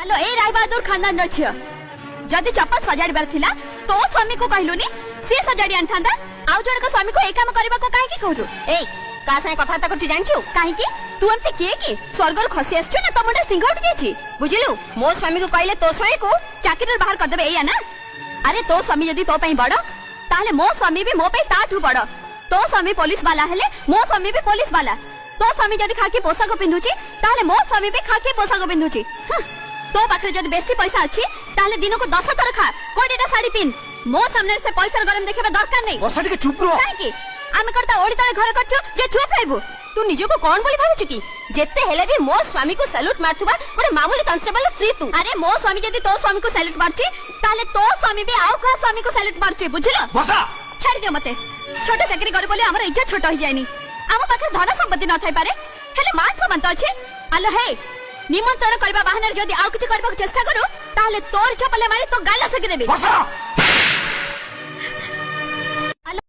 hello ए राय बहादुर खानदान झियो जदि चप्पल सजाड़बार थिला तो स्वामी को कहलुनी से सजाड़ी आनथांदा आउ जणक स्वामी को ए काम करबा को काहे की कहजु ए का संगे कथा करछु जानछु काहे की तू हमते के स्वर्गर खसी आछछु ना तमुडा सिंह उठ जायछि बुझिलु मो स्वामी को कहले तो स्वामी को चाकरी बाहर कर देबे एया ना अरे तो स्वामी जदि तो पई बड़ ताले मो स्वामी भी मो पई ताठू बड़ तो स्वामी पुलिस वाला हेले मो स्वामी भी पुलिस वाला तो स्वामी जदि खाकी पोशाक पिंधुची ताले मो स्वामी भी खाकी पोशाक पिंधुची तो पाखरे जदि बेसी पैसा अछि ताले दिन को 10 थर खा कोडीटा साड़ी पिन मो सामने से पैसा गरम देखबा दरकार नै वर्षा टिके चुप रहो काहे की आमे करता ओडी तळे घर करछु जे चुप रहबो तू निजो को कोन बोली भाबु की जेते हेले भी मो स्वामी को सैल्यूट मारथुबा ओरे मामूली कांस्टेबल स्त्री तू अरे मो स्वामी जदि तो स्वामी को सैल्यूट मारछि ताले तो स्वामी भी आउ का स्वामी को सैल्यूट मारछि बुझिलो वर्षा छाड़ दियो मते छोटा चाकरी करे बोली हमर इज्जत छोट हो जायनी आम पाखे धन संपत्ति न थाई पारे हेले मान सम्मान तो अछि आलो हे निमंत्रण करबा बहाना जदि आउ किछ करबा चेष्टा करू ताले तोर चपले मारी तो गाला सके देबी वर्षा